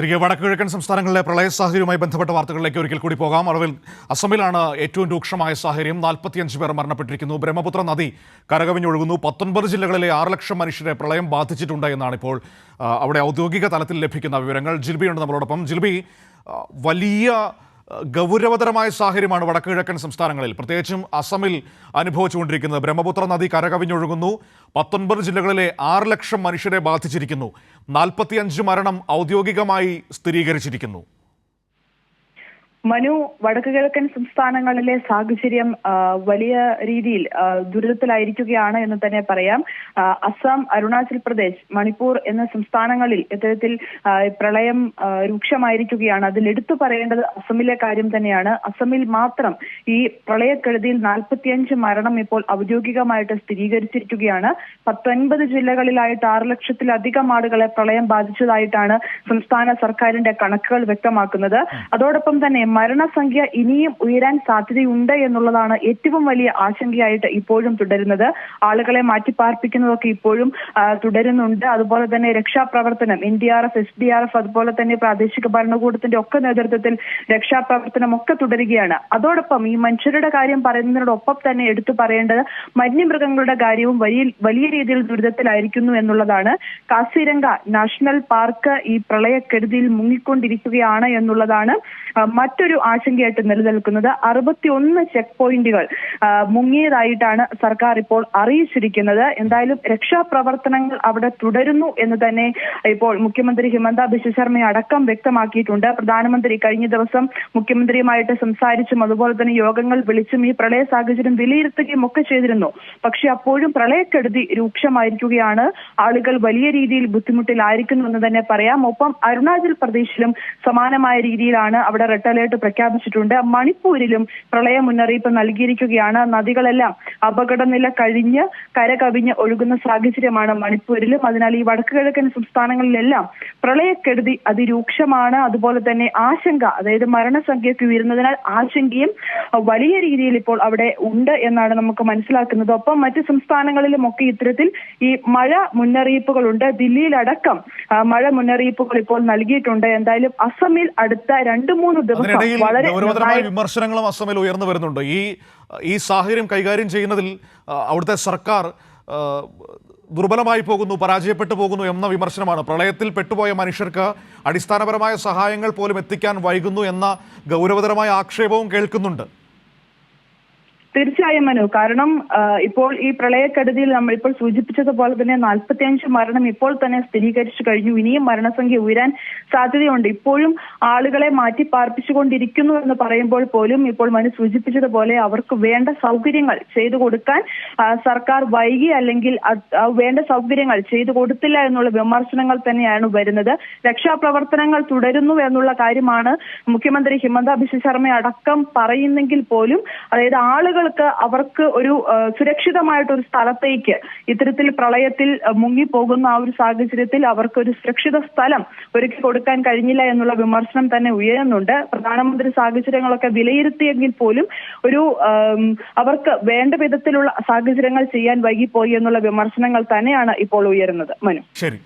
തിരികെ വടക്കുകിഴക്കൻ സംസ്ഥാനങ്ങളിലെ പ്രളയ സാഹചര്യവുമായി ബന്ധപ്പെട്ട വാർത്തകളിലേക്ക് ഒരിക്കൽ കൂടി പോകാം. അസമിലാണ് ഏറ്റവും രൂക്ഷമായ സാഹചര്യം. 45 പേർ മരണപ്പെട്ടിരിക്കുന്നു. ബ്രഹ്മപുത്ര നദി കരകവിഞ്ഞൊഴുകുന്നു. 19 ജില്ലകളിലെ 6 ലക്ഷം മനുഷ്യരെ പ്രളയം ബാധിച്ചിട്ടുണ്ട് എന്നാണ് ഇപ്പോൾ അവിടെ ഔദ്യോഗിക തലത്തിൽ ലഭിക്കുന്ന വിവരങ്ങൾ. ജിൽബിയുണ്ട് നമ്മളോടൊപ്പം. ജിൽബി, വലിയ ഗൗരവതരമായ സാഹചര്യമാണ് വടക്കുകിഴക്കൻ സംസ്ഥാനങ്ങളിൽ, പ്രത്യേകിച്ചും അസമിൽ അനുഭവിച്ചുകൊണ്ടിരിക്കുന്നത്. ബ്രഹ്മപുത്ര നദി കരകവിഞ്ഞൊഴുകുന്നു. 19 ജില്ലകളിലെ 6 ലക്ഷം മനുഷ്യരെ ബാധിച്ചിരിക്കുന്നു. 45 മരണം ഔദ്യോഗികമായി സ്ഥിരീകരിച്ചിരിക്കുന്നു. മനു, വടക്കുകിഴക്കൻ സംസ്ഥാനങ്ങളിലെ സാഹചര്യം വലിയ രീതിയിൽ ദുരിതത്തിലായിരിക്കുകയാണ് എന്ന് തന്നെ പറയാം. അസം, അരുണാചൽ പ്രദേശ്, മണിപ്പൂർ എന്ന സംസ്ഥാനങ്ങളിൽ ഇത്തരത്തിൽ പ്രളയം രൂക്ഷമായിരിക്കുകയാണ്. അതിൽ എടുത്തു പറയേണ്ടത് അസമിലെ കാര്യം തന്നെയാണ്. അസമിൽ മാത്രം ഈ പ്രളയക്കെടുതിയിൽ 45 മരണം ഇപ്പോൾ ഔദ്യോഗികമായിട്ട് സ്ഥിരീകരിച്ചിരിക്കുകയാണ്. 19 ജില്ലകളിലായിട്ട് 6 ലക്ഷത്തിലധികം ആളുകളെ പ്രളയം ബാധിച്ചതായിട്ടാണ് സംസ്ഥാന സർക്കാരിന്റെ കണക്കുകൾ വ്യക്തമാക്കുന്നത്. അതോടൊപ്പം തന്നെ മരണസംഖ്യ ഇനിയും ഉയരാൻ സാധ്യതയുണ്ട് എന്നുള്ളതാണ് ഏറ്റവും വലിയ ആശങ്കയായിട്ട് ഇപ്പോഴും തുടരുന്നത്. ആളുകളെ മാറ്റിപ്പാർപ്പിക്കുന്നതൊക്കെ ഇപ്പോഴും തുടരുന്നുണ്ട്. അതുപോലെ തന്നെ രക്ഷാപ്രവർത്തനം, NDRF, SDRF, അതുപോലെ തന്നെ പ്രാദേശിക ഭരണകൂടത്തിന്റെ ഒക്കെ നേതൃത്വത്തിൽ രക്ഷാപ്രവർത്തനം ഒക്കെ തുടരുകയാണ്. അതോടൊപ്പം ഈ മനുഷ്യരുടെ കാര്യം പറയുന്നതിനോടൊപ്പം തന്നെ എടുത്തു പറയേണ്ടത് വന്യമൃഗങ്ങളുടെ കാര്യവും വലിയ രീതിയിൽ ദുരിതത്തിലായിരിക്കുന്നു എന്നുള്ളതാണ്. കാസിരംഗ നാഷണൽ പാർക്ക് ഈ പ്രളയക്കെടുതിയിൽ മുങ്ങിക്കൊണ്ടിരിക്കുകയാണ് എന്നുള്ളതാണ് മറ്റൊരു ആശങ്കയായിട്ട് നിലനിൽക്കുന്നത്. 61 ചെക്ക് പോയിന്റുകൾ മുങ്ങിയതായിട്ടാണ് സർക്കാർ ഇപ്പോൾ അറിയിച്ചിരിക്കുന്നത്. എന്തായാലും രക്ഷാപ്രവർത്തനങ്ങൾ അവിടെ തുടരുന്നു എന്ന് തന്നെ ഇപ്പോൾ മുഖ്യമന്ത്രി ഹിമന്ത ബിശ്വ ശർമ്മ അടക്കം വ്യക്തമാക്കിയിട്ടുണ്ട്. പ്രധാനമന്ത്രി കഴിഞ്ഞ ദിവസം മുഖ്യമന്ത്രിയുമായിട്ട് സംസാരിച്ചും അതുപോലെ തന്നെ യോഗങ്ങൾ വിളിച്ചും ഈ പ്രളയ സാഹചര്യം വിലയിരുത്തുകയും ഒക്കെ ചെയ്തിരുന്നു. പക്ഷെ അപ്പോഴും പ്രളയക്കെടുതി രൂക്ഷമായിരിക്കുകയാണ്. ആളുകൾ വലിയ രീതിയിൽ ബുദ്ധിമുട്ടിലായിരിക്കുന്നു എന്ന് തന്നെ പറയാം. ഒപ്പം അരുണാചൽ പ്രദേശിലും സമാനമായ രീതിയിലാണ് അവിടെ റെഡ് അലേർട്ട് പ്രഖ്യാപിച്ചിട്ടുണ്ട്. മണിപ്പൂരിലും പ്രളയ മുന്നറിയിപ്പ് നൽകിയിരിക്കുകയാണ്. നദികളെല്ലാം അപകടനില കഴിഞ്ഞ് കരകവിഞ്ഞ് ഒഴുകുന്ന സാഹചര്യമാണ് മണിപ്പൂരിലും. അതിനാൽ ഈ വടക്കുകിഴക്കൻ സംസ്ഥാനങ്ങളിലെല്ലാം പ്രളയക്കെടുതി അതിരൂക്ഷമാണ്. അതുപോലെ തന്നെ ആശങ്ക, അതായത് മരണസംഖ്യയ്ക്ക് ഉയരുന്നതിനാൽ ആശങ്കയും വലിയ രീതിയിൽ ഇപ്പോൾ അവിടെ ഉണ്ട് എന്നാണ് നമുക്ക് മനസ്സിലാക്കുന്നത്. ഒപ്പം മറ്റ് സംസ്ഥാനങ്ങളിലും ഒക്കെ ഇത്തരത്തിൽ ഈ മഴ മുന്നറിയിപ്പുകളുണ്ട്. ദില്ലിയിലടക്കം മഴ മുന്നറിയിപ്പുകൾ ഇപ്പോൾ നൽകിയിട്ടുണ്ട്. എന്തായാലും അസമിൽ അടുത്ത 2-3 ദിവസം ഗൗരവതരമായ വിമർശനങ്ങളും അസമിൽ ഉയർന്നു വരുന്നുണ്ട്. ഈ സാഹചര്യം കൈകാര്യം ചെയ്യുന്നതിൽ അവിടുത്തെ സർക്കാർ ദുർബലമായി പോകുന്നു, പരാജയപ്പെട്ടു പോകുന്നു എന്ന വിമർശനമാണ്. പ്രളയത്തിൽ പെട്ടുപോയ മനുഷ്യർക്ക് അടിസ്ഥാനപരമായ സഹായങ്ങൾ പോലും എത്തിക്കാൻ വൈകുന്നു എന്ന ഗൗരവതരമായ ആക്ഷേപവും കേൾക്കുന്നുണ്ട്. തീർച്ചയായും മനു, കാരണം ഇപ്പോൾ ഈ പ്രളയക്കെടുതിയിൽ നമ്മൾ ഇപ്പോൾ സൂചിപ്പിച്ചതുപോലെ തന്നെ 45 മരണം ഇപ്പോൾ തന്നെ സ്ഥിരീകരിച്ചു കഴിഞ്ഞു. ഇനിയും മരണസംഖ്യ ഉയരാൻ സാധ്യതയുണ്ട്. ഇപ്പോഴും ആളുകളെ മാറ്റി പാർപ്പിച്ചുകൊണ്ടിരിക്കുന്നു എന്ന് പറയുമ്പോൾ പോലും ഇപ്പോൾ മനു സൂചിപ്പിച്ചതുപോലെ അവർക്ക് വേണ്ട സൗകര്യങ്ങൾ ചെയ്തു കൊടുക്കാൻ സർക്കാർ വൈകി, അല്ലെങ്കിൽ വേണ്ട സൗകര്യങ്ങൾ ചെയ്തു കൊടുത്തില്ല എന്നുള്ള വിമർശനങ്ങൾ തന്നെയാണ് വരുന്നത്. രക്ഷാപ്രവർത്തനങ്ങൾ തുടരുന്നു എന്നുള്ള കാര്യമാണ് മുഖ്യമന്ത്രി ഹിമന്ത ബിശ്വ ശർമ്മ അടക്കം പറയുന്നെങ്കിൽ പോലും, അതായത് അവർക്ക് ഒരു സുരക്ഷിതമായിട്ടൊരു സ്ഥലത്തേക്ക് ഇത്തരത്തിൽ പ്രളയത്തിൽ മുങ്ങിപ്പോകുന്ന ആ ഒരു സാഹചര്യത്തിൽ അവർക്ക് ഒരു സുരക്ഷിത സ്ഥലം ഒരുക്കി കൊടുക്കാൻ കഴിഞ്ഞില്ല എന്നുള്ള വിമർശനം തന്നെ ഉയരുന്നുണ്ട്. പ്രധാനമന്ത്രി സാഹചര്യങ്ങളൊക്കെ വിലയിരുത്തിയെങ്കിൽ പോലും അവർക്ക് വേണ്ട വിധത്തിലുള്ള സാഹചര്യങ്ങൾ ചെയ്യാൻ വൈകിപ്പോയി എന്നുള്ള വിമർശനങ്ങൾ തന്നെയാണ് ഇപ്പോൾ ഉയരുന്നത്. മനു, ശരി.